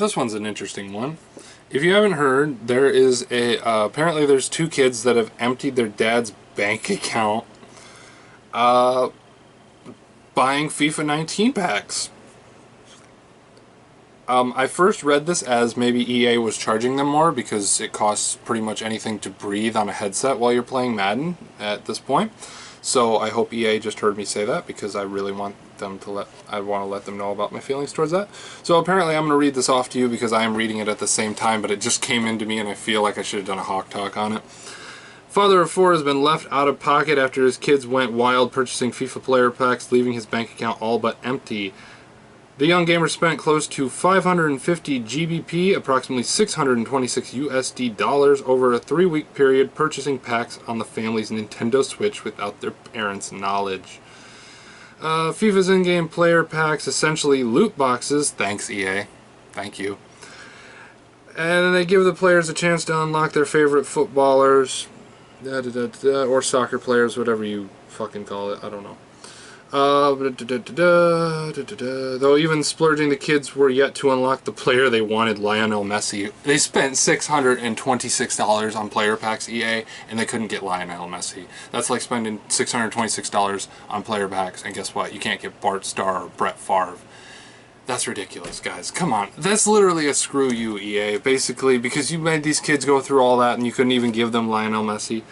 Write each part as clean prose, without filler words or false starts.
this one's an interesting one. If you haven't heard, there is apparently there's two kids that have emptied their dad's bank account buying FIFA 19 packs. I first read this as maybe EA was charging them more because it costs pretty much anything to breathe on a headset while you're playing Madden at this point. So I hope EA just heard me say that, because I really want them to I want to let them know about my feelings towards that. So apparently I'm going to read this off to you because I am reading it at the same time, but it just came into me and I feel like I should have done a Hawk Talk on it. Father of 4 has been left out of pocket after his kids went wild purchasing FIFA player packs, leaving his bank account all but empty. The young gamer spent close to 550 GBP, approximately 626 USD dollars, over a 3-week period purchasing packs on the family's Nintendo Switch without their parents' knowledge. FIFA's in-game player packs, essentially loot boxes, thanks EA, thank you. And they give the players a chance to unlock their favorite footballers, or soccer players, whatever you fucking call it, I don't know. Though even splurging, the kids were yet to unlock the player they wanted, Lionel Messi. They spent $626 on player packs, EA, and they couldn't get Lionel Messi. That's like spending $626 on player packs, and guess what? You can't get Bart Starr or Brett Favre. That's ridiculous, guys. Come on. That's literally a screw you, EA, basically, because you made these kids go through all that and you couldn't even give them Lionel Messi.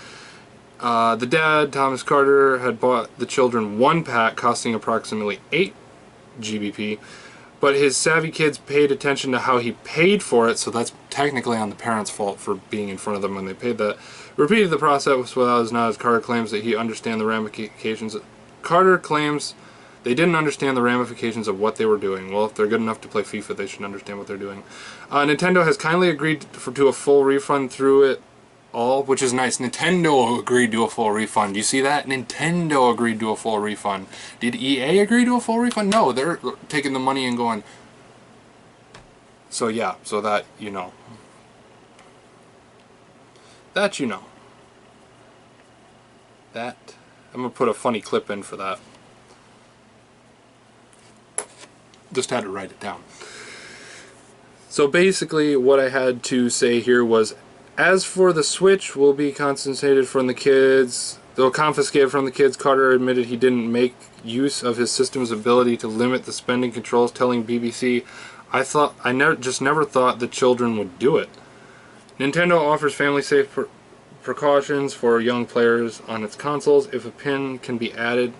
The dad, Thomas Carter, had bought the children one pack costing approximately 8 GBP, but his savvy kids paid attention to how he paid for it, so that's technically on the parents' fault for being in front of them when they paid that. Repeated the process without his knowledge. Carter claims that he understand the ramifications. Carter claims they didn't understand the ramifications of what they were doing. Well, if they're good enough to play FIFA, they should understand what they're doing. Nintendo has kindly agreed to a full refund through it all, which is nice. Nintendo agreed to a full refund. You see that? Nintendo agreed to a full refund. Did EA agree to a full refund? No, they're taking the money and going. So yeah, so that you know. That you know. That. I'm going to put a funny clip in for that. Just had to write it down. So basically what I had to say here was, as for the Switch, will be confiscated from the kids. Though confiscated from the kids, Carter admitted he didn't make use of his system's ability to limit the spending controls, telling BBC, I never thought the children would do it. Nintendo offers family-safe precautions for young players on its consoles. If a PIN can be added,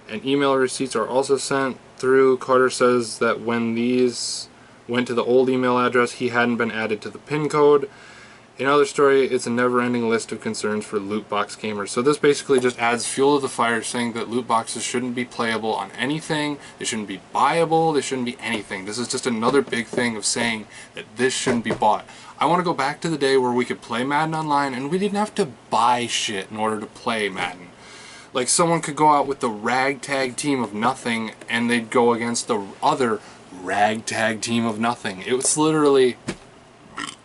and email receipts are also sent through. Carter says that when these went to the old email address, he hadn't been added to the PIN code. Another story, it's a never-ending list of concerns for loot box gamers. So this basically just adds fuel to the fire, saying that loot boxes shouldn't be playable on anything, they shouldn't be buyable, they shouldn't be anything. This is just another big thing of saying that this shouldn't be bought. I want to go back to the day where we could play Madden online and we didn't have to buy shit in order to play Madden. Like, someone could go out with the ragtag team of nothing and they'd go against the other ragtag team of nothing. It was literally...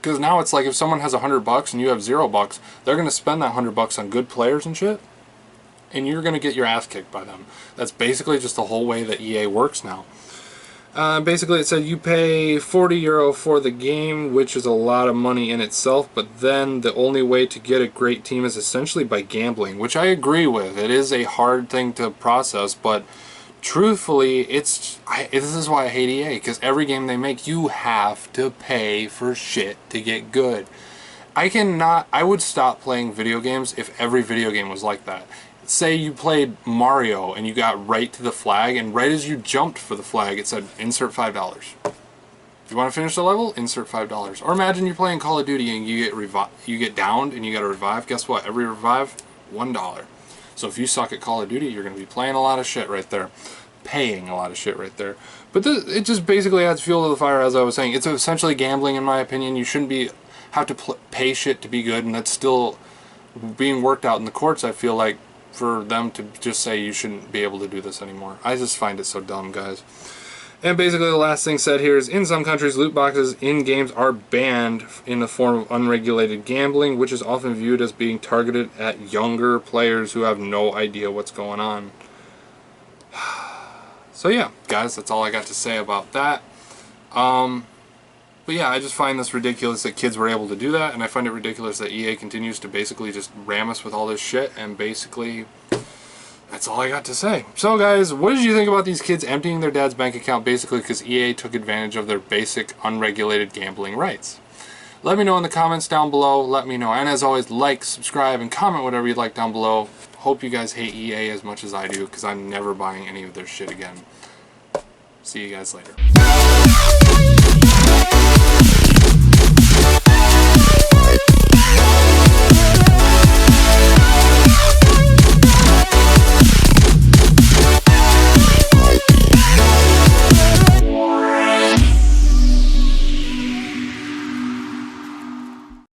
Because now it's like if someone has $100 and you have $0, they're going to spend that $100 on good players and shit, and you're going to get your ass kicked by them. That's basically just the whole way that EA works now. Basically it said you pay €40 for the game, which is a lot of money in itself, but then the only way to get a great team is essentially by gambling, which I agree with. It is a hard thing to process, but truthfully, this is why I hate EA, because every game they make, you have to pay for shit to get good. I would stop playing video games if every video game was like that. Say you played Mario and you got right to the flag, and right as you jumped for the flag, it said, insert $5. You want to finish the level? Insert $5. Or imagine you're playing Call of Duty and you get downed and you got to revive. Guess what? Every revive, $1. So if you suck at Call of Duty, you're going to be playing a lot of shit right there. Paying a lot of shit right there. But it just basically adds fuel to the fire, as I was saying. It's essentially gambling, in my opinion. You shouldn't have to pay shit to be good, and that's still being worked out in the courts, I feel like, for them to just say you shouldn't be able to do this anymore. I just find it so dumb, guys. And basically the last thing said here is, in some countries, loot boxes in games are banned in the form of unregulated gambling, which is often viewed as being targeted at younger players who have no idea what's going on. So yeah, guys, that's all I got to say about that. But But yeah, I just find this ridiculous that kids were able to do that, and I find it ridiculous that EA continues to basically just ram us with all this shit, and basically that's all I got to say. So guys, what did you think about these kids emptying their dad's bank account basically because EA took advantage of their basic unregulated gambling rights? Let me know in the comments down below. Let me know. And as always, like, subscribe, and comment whatever you'd like down below. Hope you guys hate EA as much as I do, because I'm never buying any of their shit again. See you guys later.